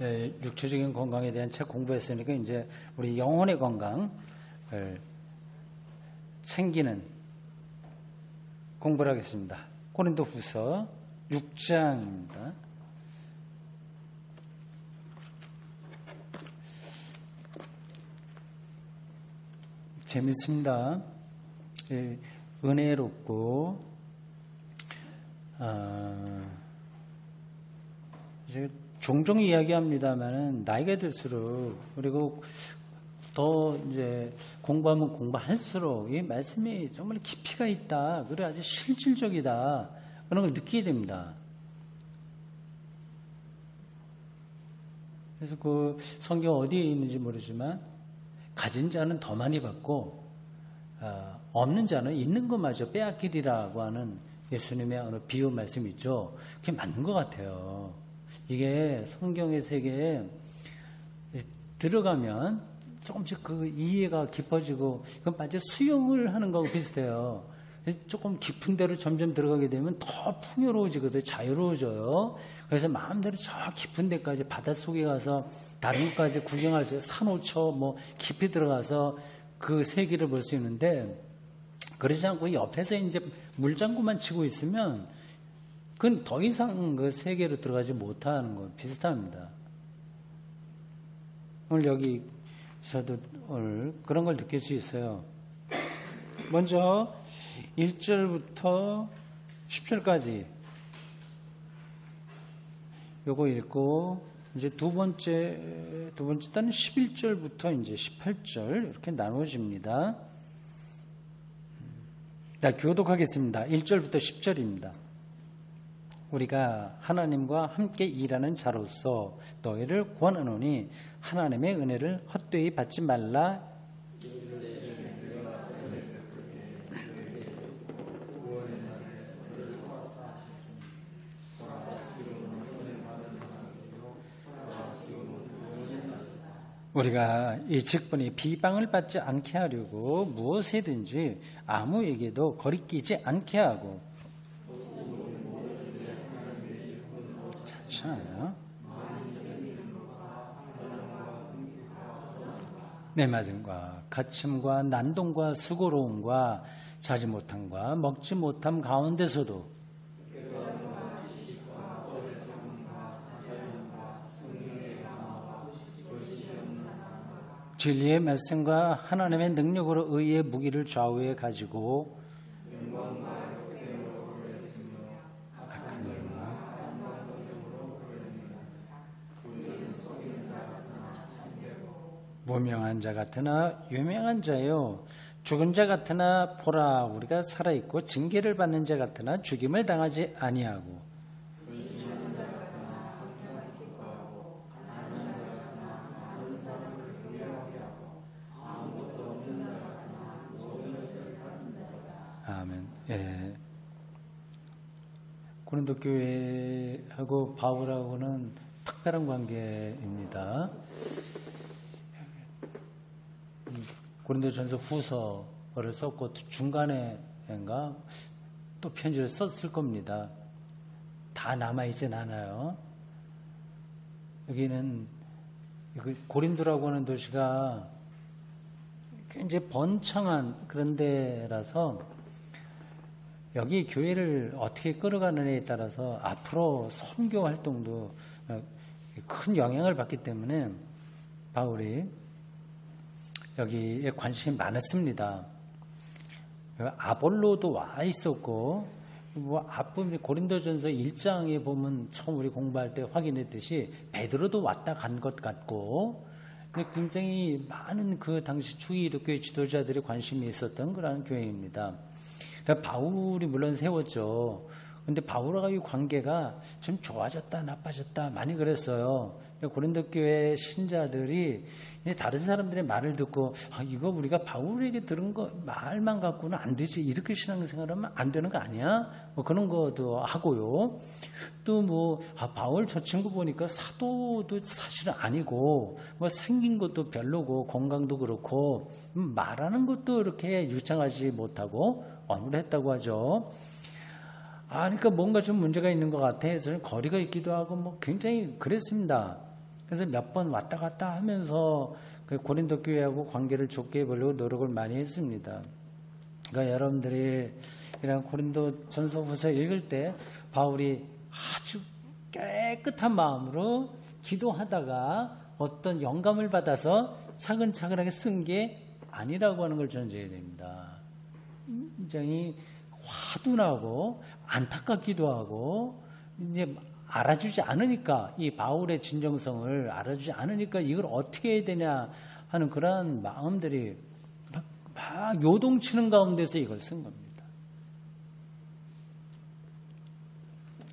육체적인 건강에 대한 책 공부했으니까 이제 우리 영혼의 건강을 챙기는 공부를 하겠습니다. 고린도후서 6장입니다. 재밌습니다. 은혜롭고 이제 종종 이야기합니다만은 나이가 들수록 그리고 더 이제 공부하면 공부할수록 이 말씀이 정말 깊이가 있다. 그래 아주 실질적이다. 그런 걸 느끼게 됩니다. 그래서 그 성경 어디에 있는지 모르지만 가진 자는 더 많이 받고 없는 자는 있는 것마저 빼앗기리라고 하는 예수님의 어느 비유 말씀이 있죠. 그게 맞는 것 같아요. 이게 성경의 세계에 들어가면 조금씩 그 이해가 깊어지고 그건 마치 수영을 하는 거하고 비슷해요. 조금 깊은 데로 점점 들어가게 되면 더 풍요로워지거든요. 자유로워져요. 그래서 마음대로 저 깊은 데까지 바닷속에 가서 다른 것까지 구경할 수 있어요. 산호초 뭐 깊이 들어가서 그 세계를 볼 수 있는데 그러지 않고 옆에서 이제 물장구만 치고 있으면 그건 더 이상 그 세계로 들어가지 못하는 거 비슷합니다. 오늘 여기서도 오늘 그런 걸 느낄 수 있어요. 먼저 1절부터 10절까지 요거 읽고 이제 두 번째 단은 11절부터 이제 18절 이렇게 나누어집니다. 자, 교독하겠습니다. 1절부터 10절입니다. 우리가 하나님과 함께 일하는 자로서 너희를 권하노니 하나님의 은혜를 헛되이 받지 말라. 우리가 이 직분이 비방을 받지 않게 하려고 무엇이든지 아무에게도 거리끼지 않게 하고 괜찮아요. 내 맞음과 가침과 난동과 수고로움과 자지 못함과 먹지 못함 가운데서도 진리의 말씀과 하나님의 능력으로 의의 무기를 좌우에 가지고 무명한 자 같으나 유명한 자요 죽은 자 같으나 보라 우리가 살아있고 징계를 받는 자 같으나 죽임을 당하지 아니하고 아멘. 예. 고린도 교회하고 바울하고는 특별한 관계입니다. 고린도전서 후서를 썼고 중간에인가 또 편지를 썼을 겁니다. 다 남아있진 않아요. 여기는 고린도라고 하는 도시가 굉장히 번창한 그런 데라서 여기 교회를 어떻게 끌어가느냐에 따라서 앞으로 선교 활동도 큰 영향을 받기 때문에 바울이 여기에 관심이 많았습니다. 아볼로도 와 있었고 뭐 앞부분 고린도전서 1장에 보면 처음 우리 공부할 때 확인했듯이 베드로도 왔다 간 것 같고 굉장히 많은 그 당시 주기독교의 지도자들이 관심이 있었던 그런 교회입니다. 그러니까 바울이 물론 세웠죠. 근데 바울과 이 관계가 좀 좋아졌다 나빠졌다 많이 그랬어요. 고린도 교회 신자들이 다른 사람들의 말을 듣고 이거 우리가 바울에게 들은 거 말만 갖고는 안 되지 이렇게 신앙생활하면 안 되는 거 아니야? 뭐 그런 것도 하고요. 또 뭐 바울 저 친구 보니까 사도도 사실은 아니고 뭐 생긴 것도 별로고 건강도 그렇고 말하는 것도 이렇게 유창하지 못하고 언울했다고 하죠. 그러니까 뭔가 좀 문제가 있는 것 같아. 저는 거리가 있기도 하고 뭐 굉장히 그랬습니다. 그래서 몇 번 왔다 갔다 하면서 그 고린도 교회하고 관계를 좋게 해보려고 노력을 많이 했습니다. 그러니까 여러분들이 이런 고린도 전서후서 읽을 때 바울이 아주 깨끗한 마음으로 기도하다가 어떤 영감을 받아서 차근차근하게 쓴 게 아니라고 하는 걸 전제해야 됩니다. 굉장히 화도 나고 안타깝기도 하고 이제 알아주지 않으니까 이 바울의 진정성을 알아주지 않으니까 이걸 어떻게 해야 되냐 하는 그런 마음들이 막 요동치는 가운데서 이걸 쓴 겁니다.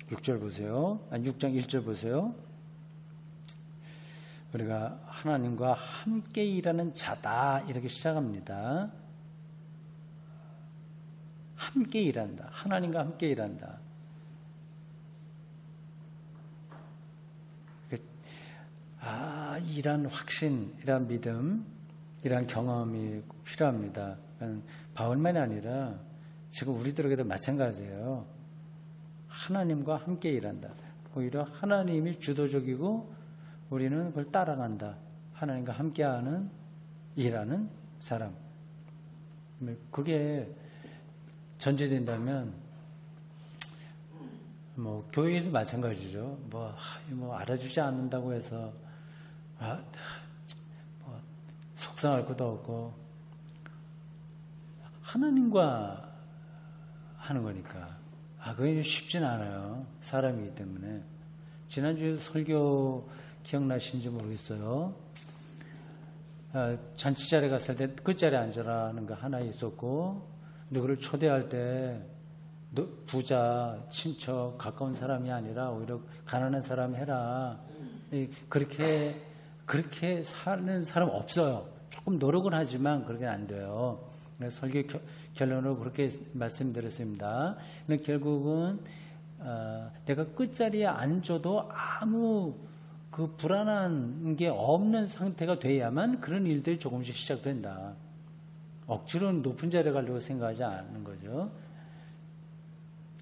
6절 보세요. 6장 1절 보세요. 우리가 하나님과 함께 일하는 자다 이렇게 시작합니다. 함께 일한다. 하나님과 함께 일한다. 이런 확신, 이런 믿음, 이런 경험이 필요합니다. 바울만이 아니라 지금 우리들에게도 마찬가지예요. 하나님과 함께 일한다. 오히려 하나님이 주도적이고 우리는 그걸 따라간다. 하나님과 함께하는 일하는 사람. 그게 전제된다면 뭐 교회도 마찬가지죠. 뭐 알아주지 않는다고 해서 뭐 속상할 것도 없고 하나님과 하는 거니까 그게 쉽진 않아요. 사람이기 때문에. 지난주에 설교 기억나시는지 모르겠어요. 잔치 자리에 갔을 때 끝자리에 앉으라는 거 하나 있었고 누구를 초대할 때 부자, 친척, 가까운 사람이 아니라 오히려 가난한 사람 해라. 그렇게 사는 사람 없어요. 조금 노력은 하지만 그렇게 안 돼요. 설교 결론으로 그렇게 말씀드렸습니다. 결국은 내가 끝자리에 앉아도 아무 그 불안한 게 없는 상태가 돼야만 그런 일들이 조금씩 시작된다. 억지로 높은 자리에 가려고 생각하지 않는 거죠.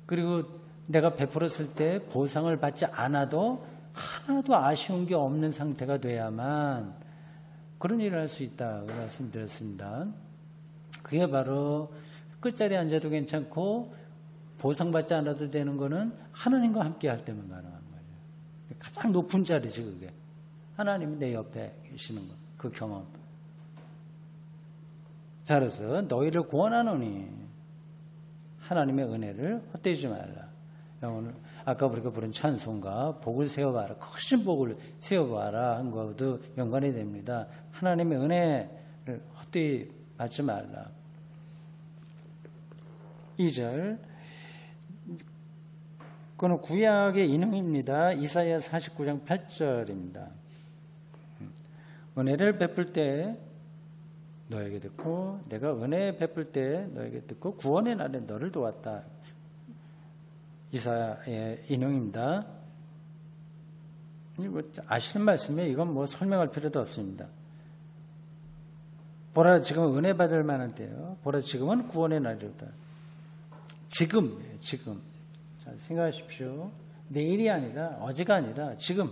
그리고 내가 베풀었을 때 보상을 받지 않아도 하나도 아쉬운 게 없는 상태가 돼야만 그런 일을 할 수 있다. 그 말씀드렸습니다. 그게 바로 끝자리에 앉아도 괜찮고 보상받지 않아도 되는 거는 하나님과 함께 할 때만 가능한 거예요. 가장 높은 자리지 그게. 하나님이 내 옆에 계시는 거. 그 경험. 자, 그래서 너희를 구원하노니 하나님의 은혜를 헛되이 주지 말라. 오늘 아까 우리가 부른 찬송가 복을 세워봐라. 크신 복을 세워봐라 한 것도 연관이 됩니다. 하나님의 은혜를 헛되이 받지 말라. 2절 그건 구약의 인용입니다. 이사야 49장 8절입니다. 은혜를 베풀 때 너에게 듣고 내가 은혜 베풀 때 너에게 듣고 구원의 날에 너를 도왔다. 이사야의 인용입니다. 아시는 말씀이에요. 이건 뭐 설명할 필요도 없습니다. 보라 지금 은혜 받을 만한 때요. 보라 지금은 구원의 날이로다. 지금. 자, 생각하십시오. 내일이 아니라 어제가 아니라 지금.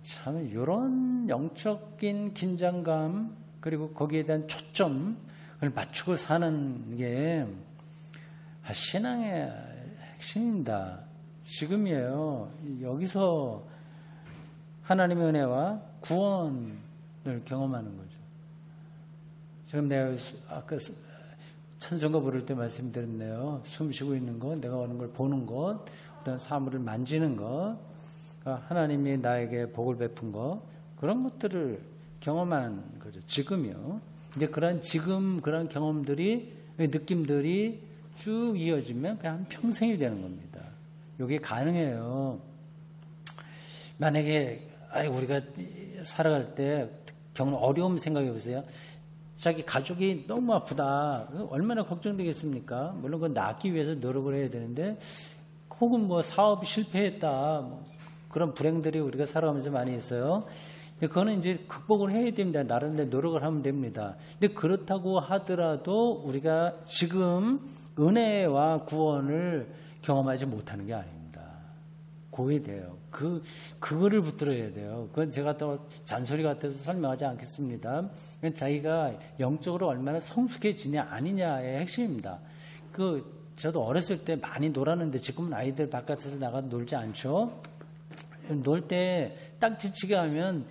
참 이런 영적인 긴장감 그리고 거기에 대한 초점을 맞추고 사는 게 신앙의 핵심입니다. 지금이에요. 여기서 하나님의 은혜와 구원을 경험하는 거죠. 지금 내가 아까 찬송가 부를 때 말씀드렸네요. 숨 쉬고 있는 것, 내가 오는 걸 보는 것, 어떤 사물을 만지는 것, 하나님이 나에게 복을 베푼 것, 그런 것들을 경험하는 거죠. 지금이요. 근데 그런 경험들이, 느낌들이 쭉 이어지면 그냥 한 평생이 되는 겁니다. 이게 가능해요. 만약에 우리가 살아갈 때 겪는 어려움 생각해 보세요. 자기 가족이 너무 아프다. 얼마나 걱정되겠습니까? 물론 그건 낫기 위해서 노력을 해야 되는데 혹은 뭐 사업이 실패했다. 그런 불행들이 우리가 살아가면서 많이 있어요. 그거는 이제 극복을 해야 됩니다. 나름대로 노력을 하면 됩니다. 근데 그렇다고 하더라도 우리가 지금 은혜와 구원을 경험하지 못하는 게 아닙니다. 고해야 돼요. 그거를 붙들어야 돼요. 그건 제가 또 잔소리 같아서 설명하지 않겠습니다. 자기가 영적으로 얼마나 성숙해지냐 아니냐의 핵심입니다. 저도 어렸을 때 많이 놀았는데 지금은 아이들 바깥에서 나가 놀지 않죠. 놀 때 딱 지치게 하면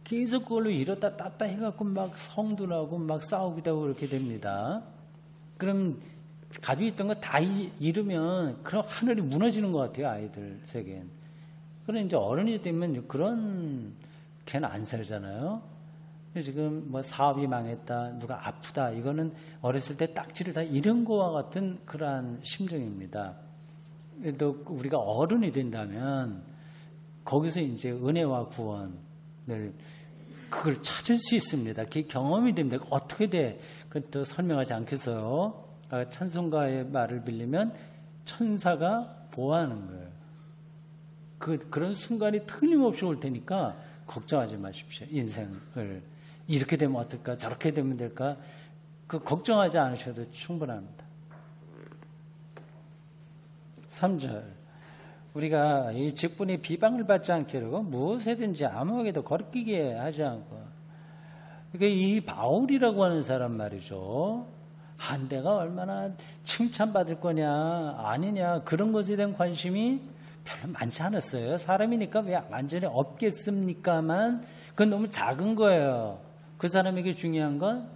계속 그걸로 이렇다 땄다 해갖고 막 성도 나고 막 싸우기도 하고 그렇게 됩니다. 그럼 가지고 있던 거 다 잃으면 그럼 하늘이 무너지는 것 같아요, 아이들 세계엔. 그럼 이제 어른이 되면 그런 걔는 안 살잖아요. 지금 뭐 사업이 망했다, 누가 아프다, 이거는 어렸을 때 딱지를 다 잃은 거와 같은 그러한 심정입니다. 또 우리가 어른이 된다면 거기서 이제 은혜와 구원을 그걸 찾을 수 있습니다. 그게 경험이 됩니다. 어떻게 돼? 그것도 설명하지 않겠어요. 찬송가의 말을 빌리면 천사가 보호하는 거예요. 그런 순간이 틀림없이 올 테니까 걱정하지 마십시오. 인생을 이렇게 되면 어떨까, 저렇게 되면 될까, 걱정하지 않으셔도 충분합니다. 3절, 우리가 이 직분이 비방을 받지 않게 하고 무엇이든지 아무에게도 거리끼게 하지 않고, 그러니까 이 바울이라고 하는 사람 말이죠. 내가 얼마나 칭찬받을 거냐 아니냐 그런 것에 대한 관심이 별로 많지 않았어요. 사람이니까 왜 완전히 없겠습니까만 그건 너무 작은 거예요. 그 사람에게 중요한 건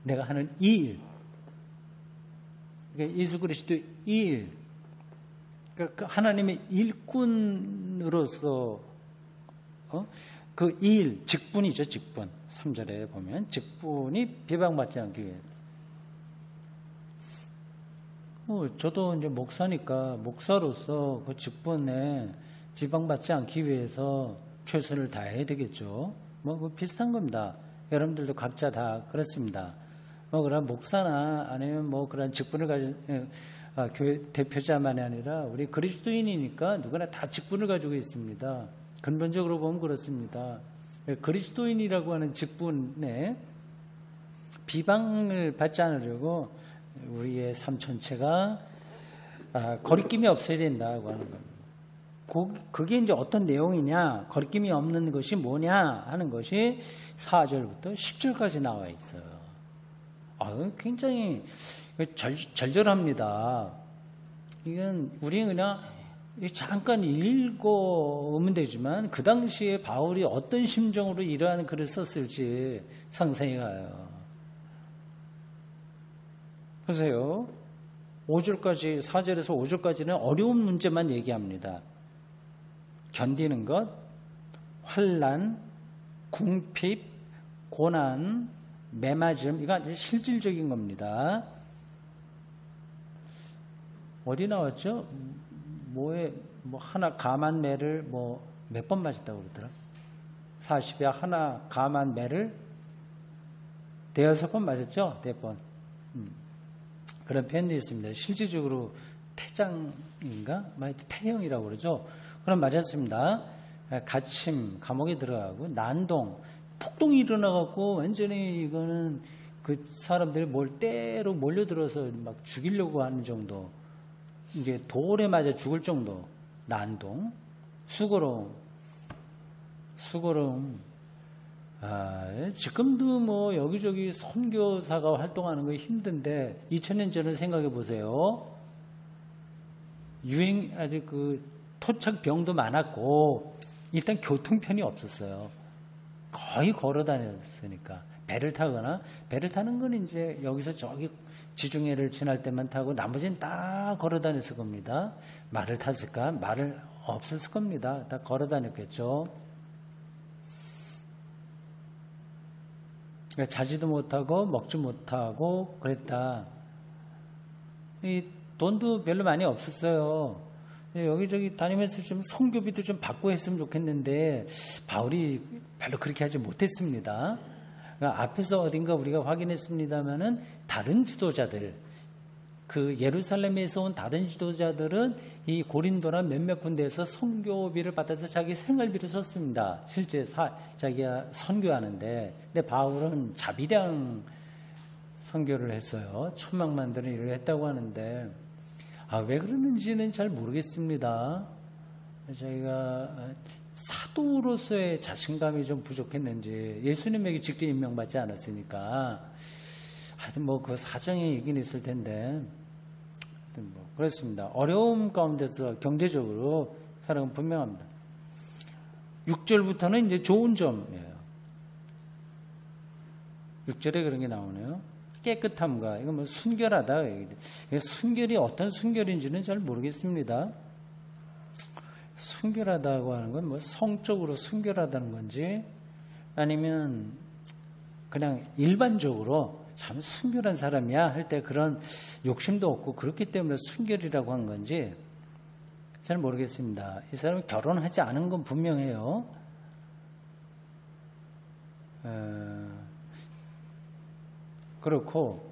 내가 하는 이 일, 그러니까 예수 그리스도 이 일, 그러니까 하나님의 일꾼으로서 그 일, 직분이죠. 직분. 3절에 보면 직분이 비방받지 않기 위해. 저도 이제 목사니까 목사로서 그 직분에 비방받지 않기 위해서 최선을 다해야 되겠죠. 비슷한 겁니다. 여러분들도 각자 다 그렇습니다. 그런 목사나 아니면 그런 직분을 가진 교회 대표자만이 아니라 우리 그리스도인이니까 누구나 다 직분을 가지고 있습니다. 근본적으로 보면 그렇습니다. 그리스도인이라고 하는 직분에 비방을 받지 않으려고 우리의 삶 전체가 거리낌이 없어야 된다고 하는 겁니다. 그게 이제 어떤 내용이냐, 거리낌이 없는 것이 뭐냐 하는 것이 4절부터 10절까지 나와 있어요. 굉장히 절절합니다. 이건 우리 그냥 잠깐 읽어오면 되지만 그 당시에 바울이 어떤 심정으로 이러한 글을 썼을지 상상이 가요. 보세요. 5절까지, 4절에서 5절까지는 어려운 문제만 얘기합니다. 견디는 것, 환난, 궁핍, 고난, 매맞음, 이거 아주 실질적인 겁니다. 어디 나왔죠? 하나 가만 매를 몇 번 맞았다고 그러더라? 40에 하나 가만 매를 대여섯 번 맞았죠? 4번. 그런 표현도 있습니다. 실질적으로 태장인가? 태형이라고 그러죠? 그럼 맞았습니다. 갇힘, 감옥에 들어가고, 난동, 폭동이 일어나갖고, 완전히 이거는 그 사람들이 때로 몰려들어서 막 죽이려고 하는 정도, 이제 돌에 맞아 죽을 정도, 난동, 수고로움. 지금도 여기저기 선교사가 활동하는 거 힘든데 2000년 전을 생각해 보세요. 아주 토착병도 많았고 일단 교통편이 없었어요. 거의 걸어 다녔으니까 배를 타는 건 이제 여기서 저기 지중해를 지날 때만 타고 나머지는 다 걸어 다녔을 겁니다. 말을 탔을까? 말을 없었을 겁니다. 다 걸어 다녔겠죠. 자지도 못하고 먹지 못하고 그랬다. 이 돈도 별로 많이 없었어요. 여기저기 다니면서 좀 선교비도 좀 받고 했으면 좋겠는데 바울이 별로 그렇게 하지 못했습니다. 그러니까 앞에서 어딘가 우리가 확인했습니다마는 다른 지도자들, 그 예루살렘에서 온 다른 지도자들은 이 고린도나 몇몇 군데에서 선교비를 받아서 자기 생활비를 썼습니다. 실제 자기가 선교하는데. 근데 바울은 자비량 선교를 했어요. 1000명만들은 일을 했다고 하는데 왜 그러는지는 잘 모르겠습니다. 저희가 사도로서의 자신감이 좀 부족했는지, 예수님에게 직접 임명받지 않았으니까 하여튼 뭐 그 사정이 있긴 있을 텐데, 뭐 그렇습니다. 어려움 가운데서 경제적으로 살아가면 분명합니다. 6절부터는 이제 좋은 점이에요. 6절에 그런 게 나오네요. 깨끗함과, 이거 뭐 순결하다. 순결이 어떤 순결인지는 잘 모르겠습니다. 순결하다고 하는 건 뭐 성적으로 순결하다는 건지, 아니면 그냥 일반적으로 참 순결한 사람이야 할 때 그런 욕심도 없고 그렇기 때문에 순결이라고 한 건지 잘 모르겠습니다. 이 사람은 결혼하지 않은 건 분명해요. 그렇고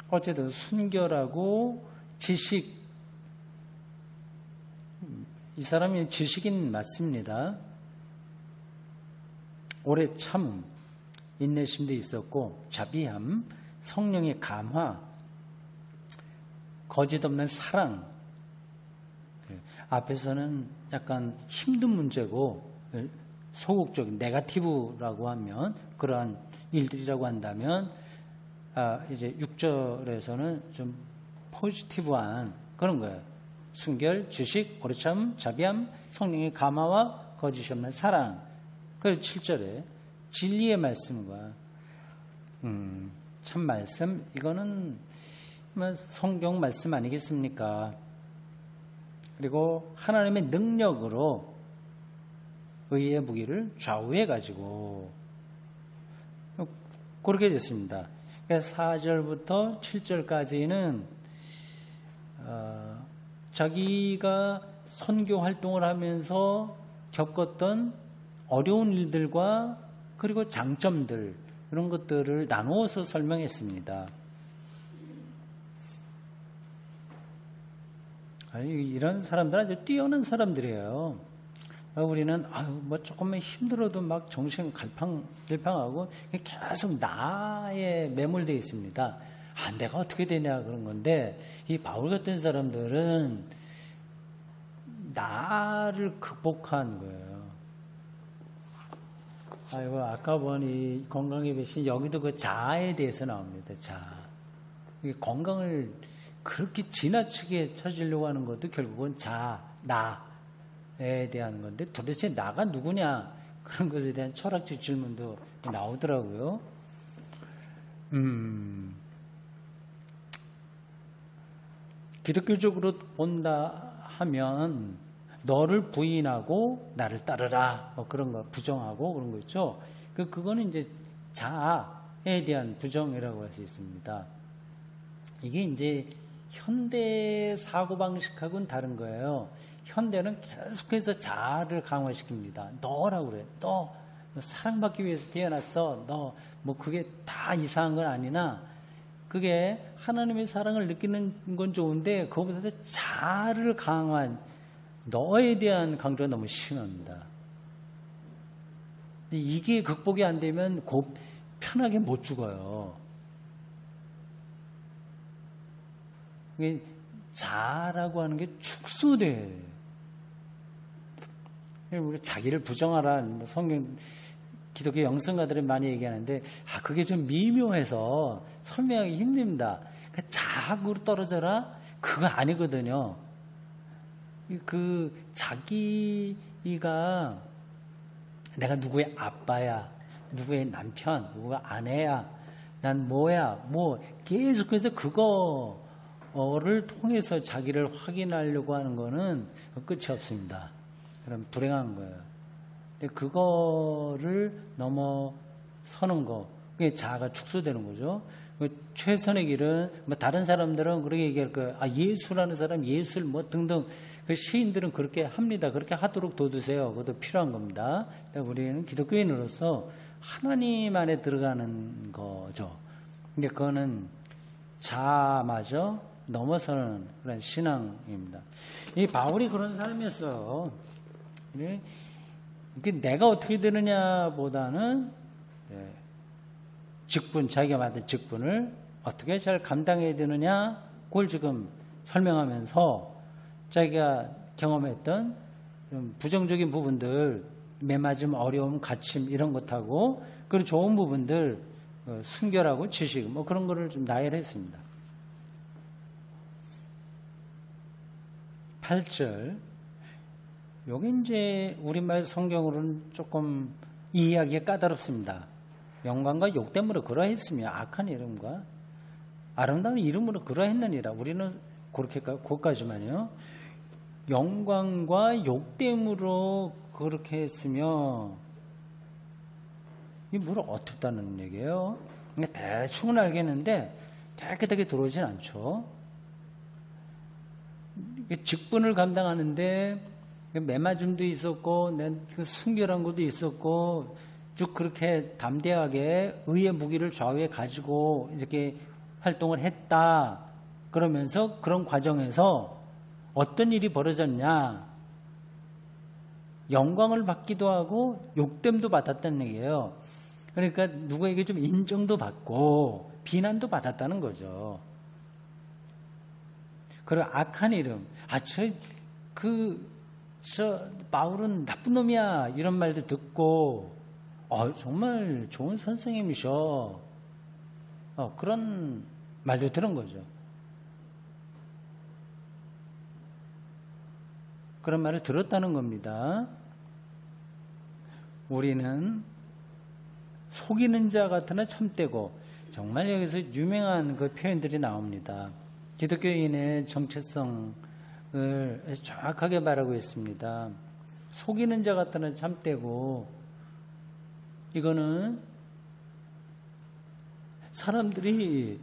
어쨌든 순결하고 지식, 이 사람이 지식인 맞습니다. 오래 참, 인내심도 있었고 자비함, 성령의 감화, 거짓 없는 사랑. 앞에서는 약간 힘든 문제고 소극적인 네거티브라고 하면, 그러한 일들이라고 한다면 이제 6절에서는 좀 포지티브한 그런 거예요. 순결, 지식, 오래 참, 자비함, 성령의 감화와 거짓 없는 사랑. 그리고 7절에 진리의 말씀과 참 말씀, 이거는 성경 말씀 아니겠습니까? 그리고 하나님의 능력으로 의의 무기를 좌우해 가지고 그렇게 됐습니다. 그래서 4절부터 7절까지는 자기가 선교 활동을 하면서 겪었던 어려운 일들과 그리고 장점들, 이런 것들을 나누어서 설명했습니다. 이런 사람들 아주 뛰어난 사람들이에요. 우리는 뭐 조금만 힘들어도 막 정신 갈팡질팡하고 계속 나에 매몰되어 있습니다. 내가 어떻게 되냐 그런 건데, 이 바울 같은 사람들은 나를 극복한 거예요. 아까 보니 건강의 배신, 여기도 그 자아에 대해서 나옵니다. 자아. 건강을 그렇게 지나치게 찾으려고 하는 것도 결국은 자아, 나에 대한 건데, 도대체 나가 누구냐, 그런 것에 대한 철학적 질문도 나오더라고요. 기독교적으로 본다 하면 너를 부인하고 나를 따르라, 뭐 그런 거, 부정하고 그런 거 있죠. 그거는 이제 자아에 대한 부정이라고 할 수 있습니다. 이게 이제 현대 사고방식하고는 다른 거예요. 현대는 계속해서 자아를 강화시킵니다. 너라고 그래. 너 사랑받기 위해서 태어났어. 너 뭐 그게 다 이상한 건 아니나, 그게 하나님의 사랑을 느끼는 건 좋은데 그거보다 자아를 강화한 너에 대한 강조가 너무 심합니다. 이게 극복이 안 되면 곧 편하게 못 죽어요. 자아라고 하는 게 축소돼. 우리 자기를 부정하라, 성경, 기독교 영성가들은 많이 얘기하는데, 그게 좀 미묘해서 설명하기 힘듭니다. 자학으로 떨어져라? 그거 아니거든요. 자기가 내가 누구의 아빠야, 누구의 남편, 누구의 아내야, 난 뭐야, 뭐 계속해서 그거를 통해서 자기를 확인하려고 하는 거는 끝이 없습니다. 그럼 불행한 거예요. 근데 그거를 넘어서는 거, 그게 자아가 축소되는 거죠. 최선의 길은, 뭐 다른 사람들은 그렇게 얘기할 거예요. 예수라는 사람, 예술 뭐 등등. 시인들은 그렇게 합니다. 그렇게 하도록 둬두세요. 그것도 필요한 겁니다. 우리는 기독교인으로서 하나님 안에 들어가는 거죠. 근데 그거는 자아마저 넘어서는 그런 신앙입니다. 이 바울이 그런 사람이었어요. 내가 어떻게 되느냐보다는 직분, 자기가 맡은 직분을 어떻게 잘 감당해야 되느냐, 그걸 지금 설명하면서 자기가 경험했던 좀 부정적인 부분들, 매맞음, 어려움, 갇힘 이런 것하고 그리고 좋은 부분들, 순결하고 지식 뭐 그런 거를 좀 나열했습니다. 8절. 여기 이제 우리말 성경으로는 조금 이해하기가 까다롭습니다. 영광과 욕됨으로 그러했으며 악한 이름과 아름다운 이름으로 그러했느니라. 우리는 그렇게 거기까지만요. 영광과 욕됨으로 그렇게 했으며 이게 뭘 어떻다는 얘기예요? 대충은 알겠는데 깨끗하게 들어오진 않죠. 직분을 감당하는데 매맞음도 있었고 순결한 것도 있었고 쭉 그렇게 담대하게 의의 무기를 좌우에 가지고 이렇게 활동을 했다. 그러면서 그런 과정에서 어떤 일이 벌어졌냐? 영광을 받기도 하고 욕됨도 받았다는 얘기예요. 그러니까 누구에게 좀 인정도 받고 비난도 받았다는 거죠. 그리고 악한 이름, 바울은 나쁜 놈이야 이런 말도 듣고 정말 좋은 선생님이셔 그런 말도 들은 거죠. 그런 말을 들었다는 겁니다. 우리는 속이는 자 같으나 참되고 정말 여기서 유명한 그 표현들이 나옵니다. 기독교인의 정체성을 정확하게 말하고 있습니다. 속이는 자 같으나 참되고 이거는 사람들이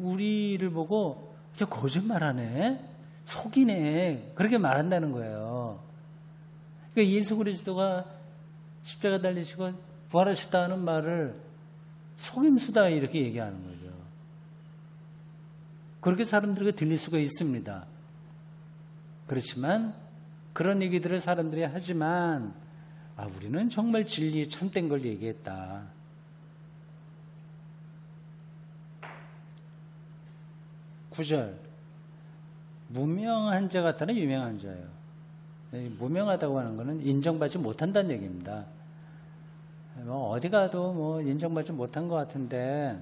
우리를 보고 저 거짓말하네, 속이네 그렇게 말한다는 거예요. 그러니까 예수 그리스도가 십자가 달리시고 부활하셨다는 말을 속임수다 이렇게 얘기하는 거죠. 그렇게 사람들에게 들릴 수가 있습니다. 그렇지만 그런 얘기들을 사람들이 하지만 우리는 정말 진리 참된 걸 얘기했다. 9절. 무명한 자 같다는 유명한 자예요. 무명하다고 하는 것은 인정받지 못한다는 얘기입니다. 어디 가도 인정받지 못한 것 같은데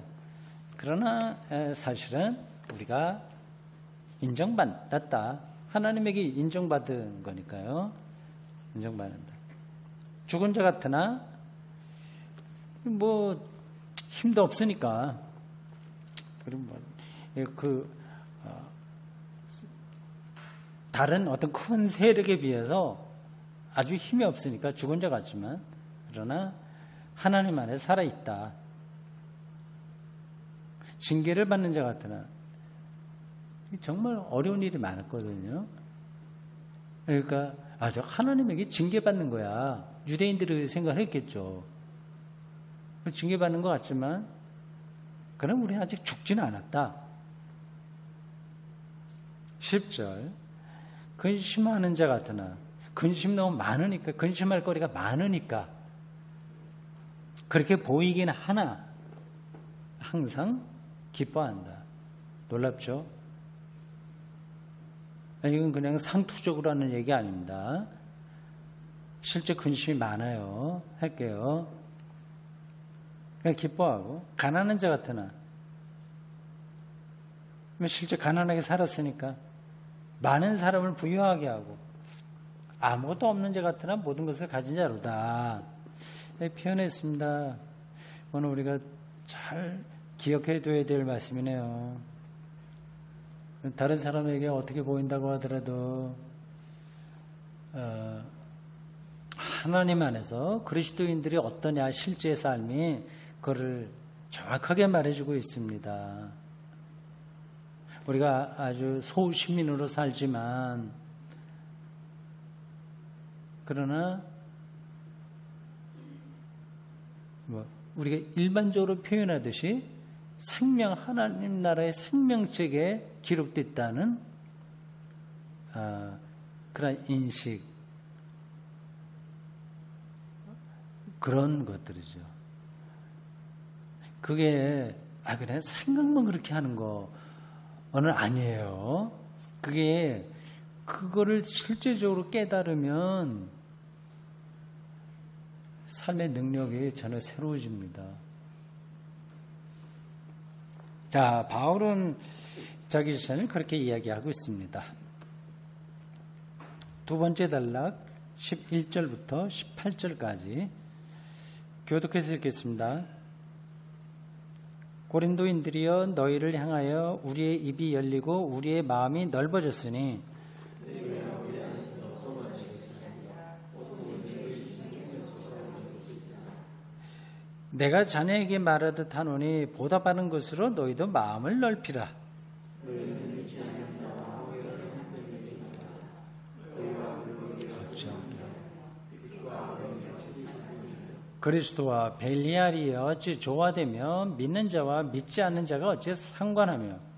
그러나 사실은 우리가 인정받았다. 하나님에게 인정받은 거니까요. 인정받는다. 죽은 자 같으나 힘도 없으니까 그리고 다른 어떤 큰 세력에 비해서 아주 힘이 없으니까 죽은 자 같지만 그러나 하나님 안에 살아있다. 징계를 받는 자 같으나 정말 어려운 일이 많았거든요. 그러니까 저 하나님에게 징계받는 거야. 유대인들이 생각을 했겠죠. 징계받는 것 같지만 그럼 우리는 아직 죽지는 않았다. 10절. 근심하는 자 같으나 근심 너무 많으니까 근심할 거리가 많으니까 그렇게 보이긴 하나 항상 기뻐한다. 놀랍죠? 이건 그냥 상투적으로 하는 얘기 아닙니다. 실제 근심이 많아요. 할게요. 그냥 기뻐하고 가난한 자 같으나 실제 가난하게 살았으니까 많은 사람을 부유하게 하고 아무것도 없는 자 같으나 모든 것을 가진 자로다. 표현했습니다. 오늘 우리가 잘 기억해 둬야 될 말씀이네요. 다른 사람에게 어떻게 보인다고 하더라도 하나님 안에서 그리스도인들이 어떠냐 실제 삶이 그거를 정확하게 말해주고 있습니다. 우리가 아주 소시민으로 살지만 그러나 우리가 일반적으로 표현하듯이 생명 하나님 나라의 생명책에 기록됐다는 그런 인식 그런 것들이죠. 그게 그냥 생각만 그렇게 하는 거 오늘 아니에요. 그거를 실제적으로 깨달으면 삶의 능력이 전혀 새로워집니다. 자, 바울은 자기 자신을 그렇게 이야기하고 있습니다. 두 번째 단락 11절부터 18절까지 교독해서 읽겠습니다. 고린도인들이여 너희를 향하여 우리의 입이 열리고 우리의 마음이 넓어졌으니 내가 자네에게 말하듯 하노니 보답하는 것으로 너희도 마음을 넓히라. 그리스도와 벨리알이 어찌 조화되며 믿는 자와 믿지 않는 자가 어찌 상관하며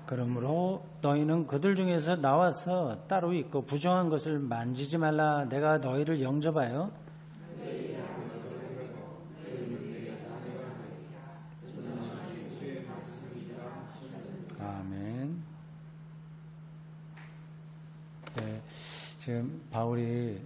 그러므로 너희는 그들 중에서 나와서 따로 있고 부정한 것을 만지지 말라. 내가 너희를 영접하여 아멘. 네, 지금 바울이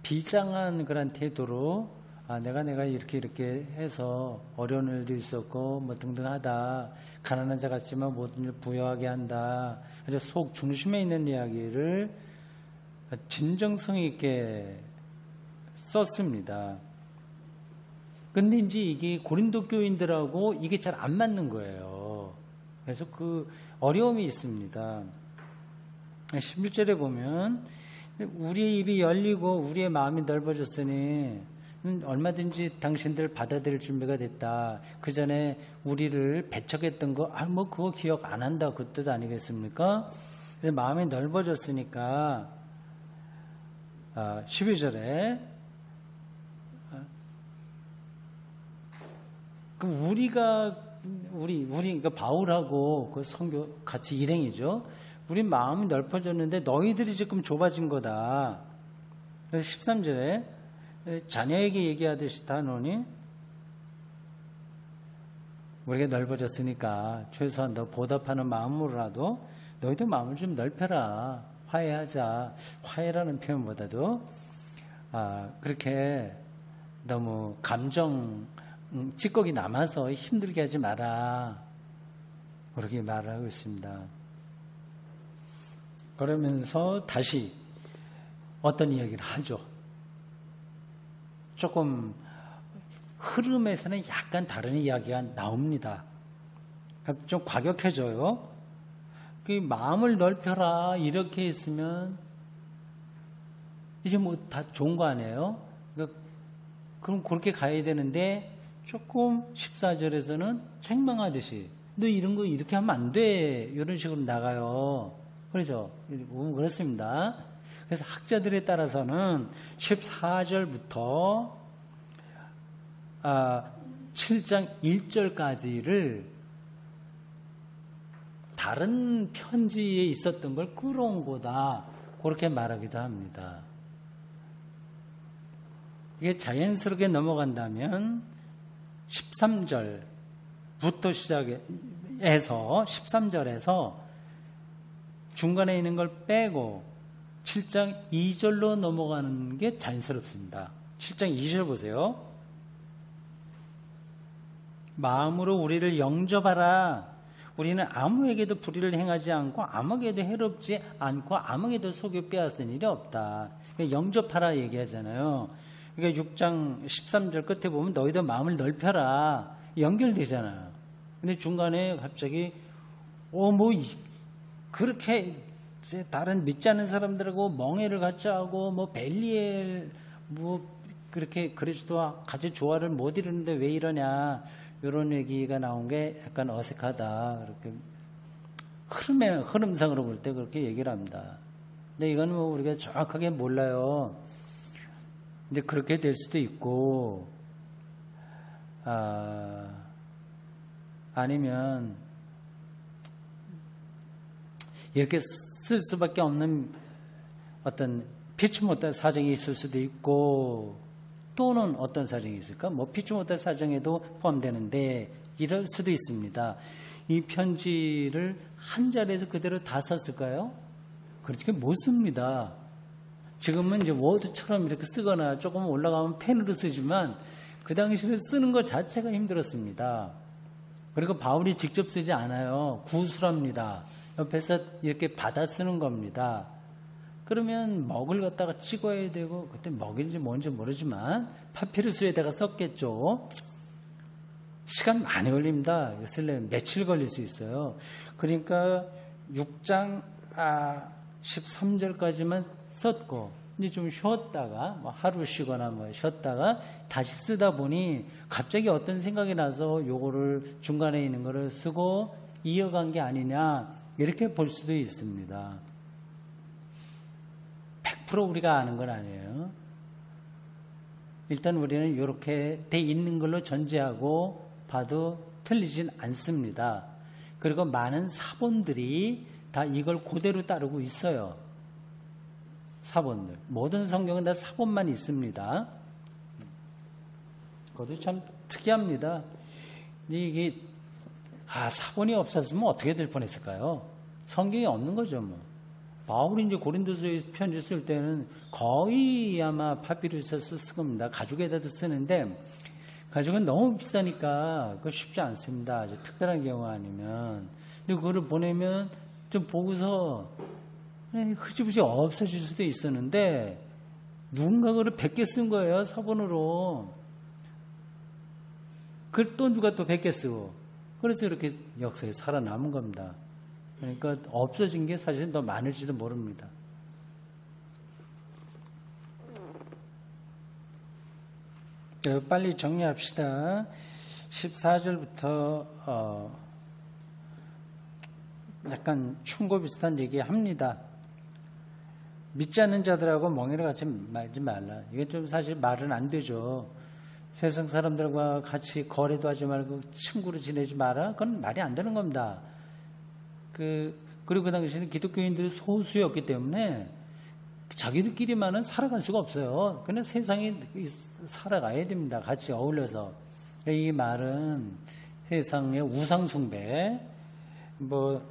비장한 그런 태도로 내가 이렇게 해서 어려운 일도 있었고 뭐 등등하다. 가난한 자 같지만 모든 일 부여하게 한다. 그래서 속 중심에 있는 이야기를 진정성 있게 썼습니다. 근데 이제 이게 고린도 교인들하고 이게 잘 안 맞는 거예요. 그래서 그 어려움이 있습니다. 11절에 보면 우리의 입이 열리고 우리의 마음이 넓어졌으니 얼마든지 당신들 받아들일 준비가 됐다. 그 전에 우리를 배척했던 거, 그거 기억 안 한다. 그 뜻 아니겠습니까? 그래서 마음이 넓어졌으니까, 12절에, 그러니까 바울하고 그 선교 같이 일행이죠. 우리 마음이 넓어졌는데 너희들이 지금 좁아진 거다. 그래서 13절에, 자녀에게 얘기하듯이 하노니 우리가 넓어졌으니까 최소한 너 보답하는 마음으로라도 너희도 마음을 좀 넓혀라. 화해하자. 화해라는 표현보다도 그렇게 너무 감정 찌꺼기 남아서 힘들게 하지 마라. 그렇게 말을 하고 있습니다. 그러면서 다시 어떤 이야기를 하죠. 조금 흐름에서는 약간 다른 이야기가 나옵니다. 좀 과격해져요. 그 마음을 넓혀라 이렇게 했으면 이제 뭐 다 좋은 거 아니에요? 그럼 그렇게 가야 되는데 조금 14절에서는 책망하듯이 너 이런 거 이렇게 하면 안 돼. 이런 식으로 나가요. 그렇죠? 그렇습니다. 그래서 학자들에 따라서는 14절부터 7장 1절까지를 다른 편지에 있었던 걸 끌어온 거다. 그렇게 말하기도 합니다. 이게 자연스럽게 넘어간다면 13절부터 시작해서 13절에서 중간에 있는 걸 빼고 7장 2절로 넘어가는 게 자연스럽습니다. 7장 2절 보세요. 마음으로 우리를 영접하라. 우리는 아무에게도 불의를 행하지 않고 아무에게도 해롭지 않고 아무에게도 속여 빼앗은 일이 없다. 영접하라 얘기하잖아요. 그러니까 6장 13절 끝에 보면 너희도 마음을 넓혀라. 연결되잖아요. 근데 중간에 갑자기 그렇게 다른 믿지 않는 사람들하고 멍해를 같이 하고 벨리엘 그렇게 그리스도와 같이 조화를 못 이루는데 왜 이러냐 이런 얘기가 나온 게 약간 어색하다. 그렇게 흐름상으로 볼 때 그렇게 얘기를 합니다. 근데 이건 우리가 정확하게 몰라요. 근데 그렇게 될 수도 있고 아니면 이렇게 쓸 수밖에 없는 어떤 피치 못할 사정이 있을 수도 있고, 또는 어떤 사정이 있을까? 뭐 피치 못할 사정에도 포함되는데 이럴 수도 있습니다. 이 편지를 한 자리에서 그대로 다 썼을까요? 그렇게 못 씁니다. 지금은 이제 워드처럼 이렇게 쓰거나 조금 올라가면 펜으로 쓰지만 그 당시에 쓰는 것 자체가 힘들었습니다. 그리고 바울이 직접 쓰지 않아요. 구술합니다. 옆에서 이렇게 받아 쓰는 겁니다. 그러면 먹을 갖다가 찍어야 되고, 그때 먹인지 뭔지 모르지만 파피루스에다가 썼겠죠. 시간 많이 걸립니다. 쓰려면 며칠 걸릴 수 있어요. 그러니까 6장 13절까지만 썼고, 이제 좀 쉬었다가 뭐 하루 쉬거나 뭐 쉬었다가 다시 쓰다 보니 갑자기 어떤 생각이 나서 요거를 중간에 있는 거를 쓰고 이어간 게 아니냐, 이렇게 볼 수도 있습니다. 100% 우리가 아는 건 아니에요. 일단 우리는 이렇게 돼 있는 걸로 전제하고 봐도 틀리진 않습니다. 그리고 많은 사본들이 다 이걸 그대로 따르고 있어요. 사본들. 모든 성경은 다 사본만 있습니다. 그것도 참 특이합니다. 이게 사본이 없었으면 어떻게 될 뻔했을까요? 성경이 없는 거죠, 뭐. 바울이 이제 고린도서에 편지 쓸 때는 거의 아마 파피루스에서 쓴 겁니다. 가죽에다도 쓰는데, 가죽은 너무 비싸니까 그거 쉽지 않습니다. 아주 특별한 경우 아니면. 근데 그거를 보내면 좀 보고서 흐지부지 없어질 수도 있었는데, 누군가 그걸 100개 쓴 거예요, 사본으로. 그걸 또 누가 또 100개 쓰고. 그래서 이렇게 역사에 살아남은 겁니다. 그러니까 없어진 게 사실은 더 많을지도 모릅니다. 빨리 정리합시다. 14절부터 약간 충고 비슷한 얘기 합니다. 믿지 않는 자들하고 멍에를 같이 말지 말라. 이게 좀 사실 말은 안 되죠. 세상 사람들과 같이 거래도 하지 말고 친구로 지내지 마라. 그건 말이 안 되는 겁니다. 그리고 그 당시에는 기독교인들이 소수였기 때문에 자기들끼리만은 살아갈 수가 없어요. 그냥 세상에 살아가야 됩니다. 같이 어울려서. 이 말은 세상의 우상숭배, 뭐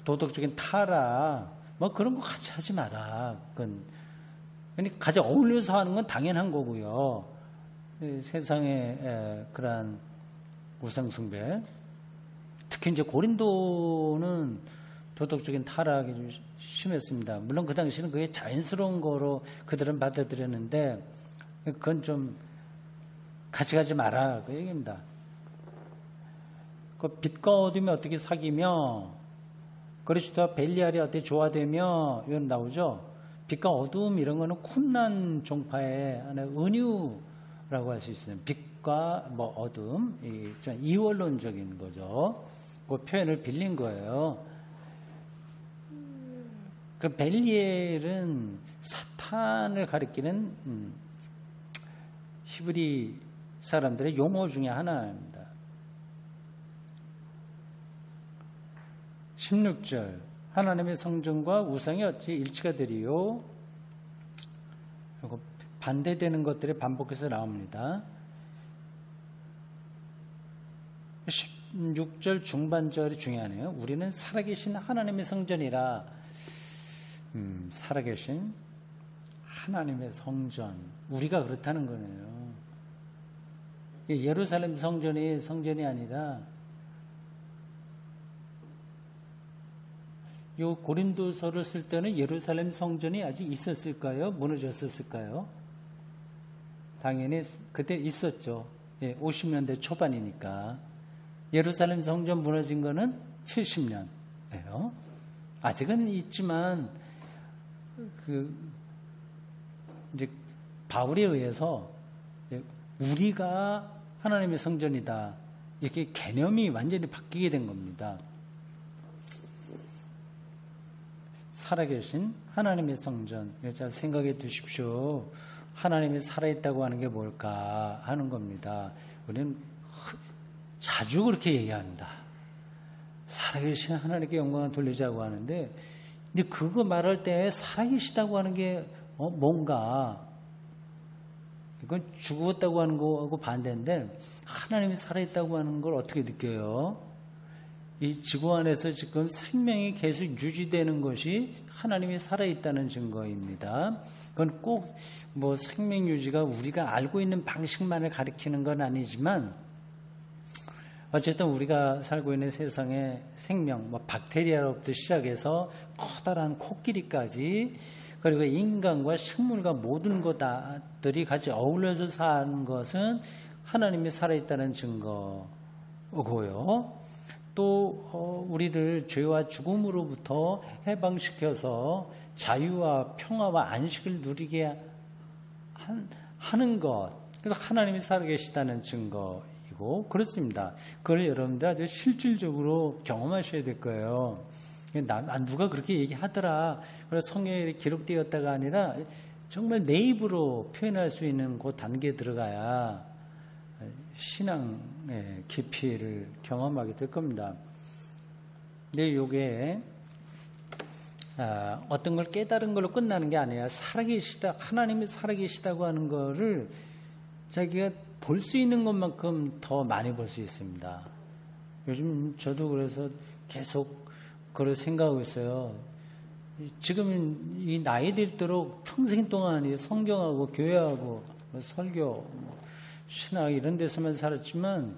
도덕적인 타락, 뭐 그런 거 같이 하지 마라. 그러니까 같이 어울려서 하는 건 당연한 거고요. 세상의 그러한 우상숭배, 특히 이제 고린도는 도덕적인 타락이 좀 심했습니다. 물론 그 당시는 그게 자연스러운 거로 그들은 받아들였는데, 그건 좀 같이 가지 마라, 그 얘기입니다. 그 빛과 어둠이 어떻게 사귀며 그리스도와 벨리알이 어떻게 조화되며, 이건 나오죠. 빛과 어둠 이런 거는 쿰난 종파의 하나의 은유라고 할 수 있어요. 빛과 뭐 어둠, 이원론적인 거죠. 그 표현을 빌린 거예요. 그 벨리엘은 사탄을 가리키는 히브리 사람들의 용어 중에 하나입니다. 16절 하나님의 성전과 우상이 어찌 일치가 되리요? 그리고 반대되는 것들이 반복해서 나옵니다. 16절 중반절이 중요하네요. 우리는 살아계신 하나님의 성전이라. 살아계신 하나님의 성전, 우리가 그렇다는 거네요. 예루살렘 성전이 성전이 아니라 요 고린도서를 쓸 때는 예루살렘 성전이 아직 있었을까요? 무너졌었을까요? 당연히 그때 있었죠. 50년대 초반이니까. 예루살렘 성전 무너진 거는 70년이에요. 아직은 있지만 이제 바울에 의해서 우리가 하나님의 성전이다, 이렇게 개념이 완전히 바뀌게 된 겁니다. 살아계신 하나님의 성전, 잘 생각해 두십시오. 하나님이 살아있다고 하는 게 뭘까 하는 겁니다. 우리는 자주 그렇게 얘기합니다. 살아계신 하나님께 영광을 돌리자고 하는데, 근데 그거 말할 때 살아계시다고 하는 게 뭔가, 이건 죽었다고 하는 거하고 반대인데, 하나님이 살아있다고 하는 걸 어떻게 느껴요? 이 지구 안에서 지금 생명이 계속 유지되는 것이 하나님이 살아있다는 증거입니다. 그건 꼭 뭐 생명 유지가 우리가 알고 있는 방식만을 가리키는 건 아니지만, 어쨌든 우리가 살고 있는 세상의 생명, 뭐 박테리아로부터 시작해서 커다란 코끼리까지, 그리고 인간과 식물과 모든 것들이 같이 어울려서 사는 것은 하나님이 살아있다는 증거고요. 또 우리를 죄와 죽음으로부터 해방시켜서 자유와 평화와 안식을 누리게 하는 것, 그래서 하나님이 살아계시다는 증거이고 그렇습니다. 그걸 여러분들 아주 실질적으로 경험하셔야 될 거예요. 누가 그렇게 얘기하더라, 그래서 성경에 기록되었다가 아니라 정말 내 입으로 표현할 수 있는 그 단계에 들어가야 신앙의 깊이를 경험하게 될 겁니다. 근데 이게 어떤 걸 깨달은 걸로 끝나는 게 아니라 살아계시다, 하나님이 살아계시다고 하는 거를 자기가 볼 수 있는 것만큼 더 많이 볼 수 있습니다. 요즘 저도 그래서 계속 그걸 생각하고 있어요. 지금 이 나이 들도록 평생 동안 이 성경하고 교회하고 설교, 신학 이런 데서만 살았지만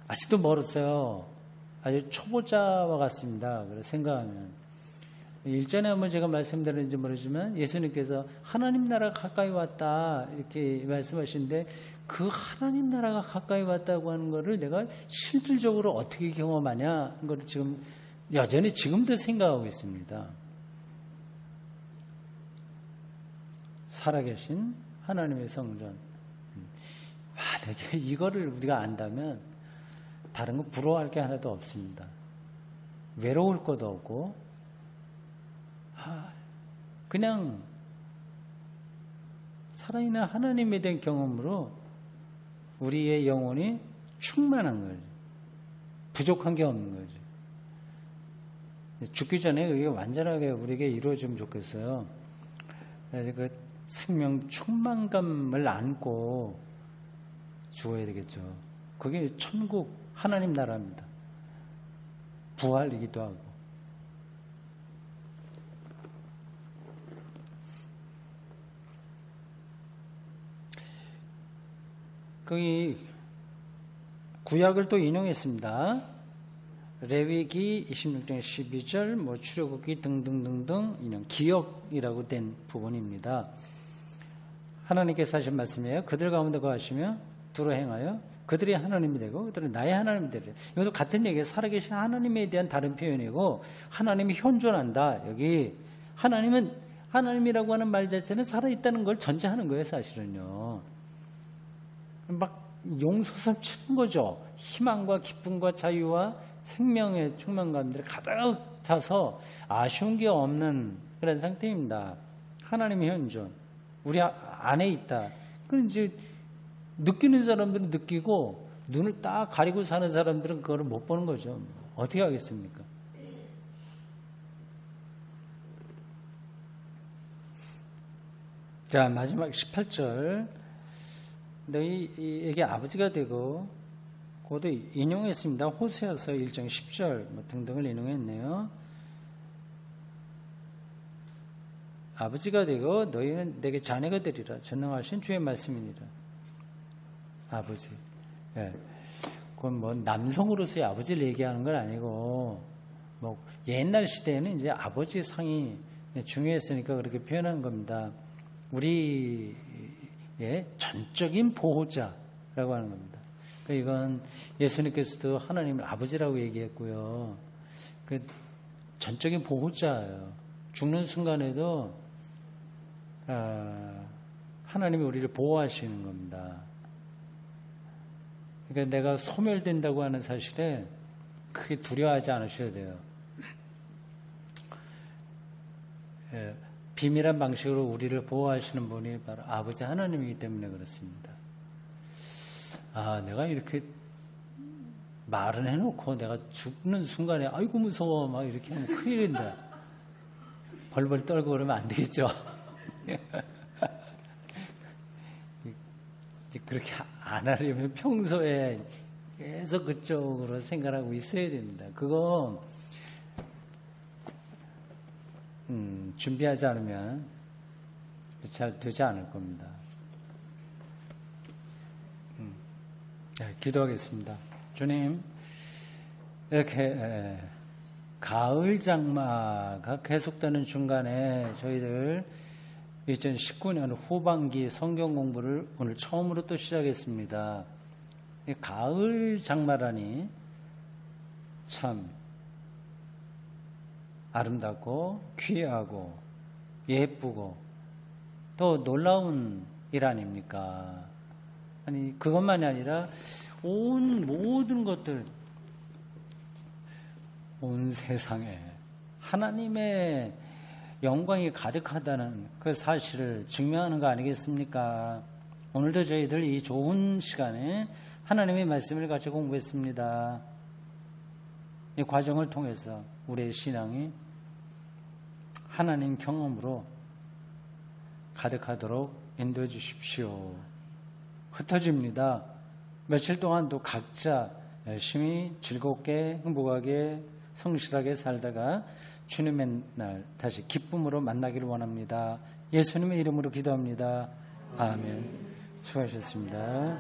아직도 멀었어요. 아주 초보자와 같습니다. 그래서 생각하면. 일전에 한번 제가 말씀드렸는지 모르지만 예수님께서 하나님 나라가 가까이 왔다 이렇게 말씀하시는데, 그 하나님 나라가 가까이 왔다고 하는 거를 내가 실질적으로 어떻게 경험하냐 는 걸 지금 여전히 지금도 생각하고 있습니다. 살아계신 하나님의 성전. 만약에 이거를 우리가 안다면 다른 거 부러워할 게 하나도 없습니다. 외로울 것도 없고 그냥 살아있는 하나님에 대한 경험으로 우리의 영혼이 충만한 거죠. 부족한 게 없는 거죠. 죽기 전에 그게 완전하게 우리에게 이루어지면 좋겠어요. 그래서 그 생명 충만감을 안고 죽어야 되겠죠. 그게 천국 하나님 나라입니다. 부활이기도 하고. 거기 구약을 또 인용했습니다. 레위기 26장 12절, 뭐 출애굽기 등등등등 인용, 기억이라고 된 부분입니다. 하나님께서 하신 말씀이에요. 그들 가운데 거하시며 두루 행하여 그들이 하나님이 되고 그들은 나의 하나님이 되리라. 이것도 같은 얘기예요. 살아계신 하나님에 대한 다른 표현이고, 하나님이 현존한다. 여기 하나님은, 하나님이라고 하는 말 자체는 살아있다는 걸 전제하는 거예요. 사실은요. 막 용솟아 치는 거죠. 희망과 기쁨과 자유와 생명의 충만감들이 가득 차서 아쉬운 게 없는 그런 상태입니다. 하나님의 현존, 우리 안에 있다. 그럼 이제 느끼는 사람들은 느끼고, 눈을 딱 가리고 사는 사람들은 그걸 못 보는 거죠. 어떻게 하겠습니까? 자, 마지막 18절. 너희에게 아버지가 되고, 그것도 인용했습니다. 호세아서 1장 10절 뭐 등등을 인용했네요. 아버지가 되고 너희는 내게 자녀가 되리라. 전능하신 주의 말씀입니다. 아버지. 예. 그건 뭐 남성으로서의 아버지를 얘기하는 건 아니고, 뭐 옛날 시대에는 이제 아버지 상이 중요했으니까 그렇게 표현한 겁니다. 우리의 전적인 보호자라고 하는 겁니다. 그러니까 이건 예수님께서도 하나님을 아버지라고 얘기했고요. 그 전적인 보호자예요. 죽는 순간에도 하나님이 우리를 보호하시는 겁니다. 그러니까 내가 소멸된다고 하는 사실에 크게 두려워하지 않으셔야 돼요. 비밀한 방식으로 우리를 보호하시는 분이 바로 아버지 하나님이기 때문에 그렇습니다. 내가 이렇게 말은 해놓고 내가 죽는 순간에 아이고 무서워 막 이렇게 하면 큰일인데 벌벌 떨고 그러면 안 되겠죠. 그렇게 안 하려면 평소에 계속 그쪽으로 생각하고 있어야 됩니다. 그거 준비하지 않으면 잘 되지 않을 겁니다. 네, 기도하겠습니다. 주님, 이렇게 가을 장마가 계속되는 중간에 저희들 2019년 후반기 성경 공부를 오늘 처음으로 또 시작했습니다. 가을 장마라니 참 아름답고 귀하고 예쁘고 또 놀라운 일 아닙니까? 아니 그것만이 아니라 모든 것들, 온 세상에 하나님의 영광이 가득하다는 그 사실을 증명하는 거 아니겠습니까? 오늘도 저희들 이 좋은 시간에 하나님의 말씀을 같이 공부했습니다. 이 과정을 통해서 우리의 신앙이 하나님 경험으로 가득하도록 인도해 주십시오. 흩어집니다. 며칠 동안도 각자 열심히 즐겁게 행복하게 성실하게 살다가 주님의 날 다시 기쁨으로 만나기를 원합니다. 예수님의 이름으로 기도합니다. 아멘. 수고하셨습니다.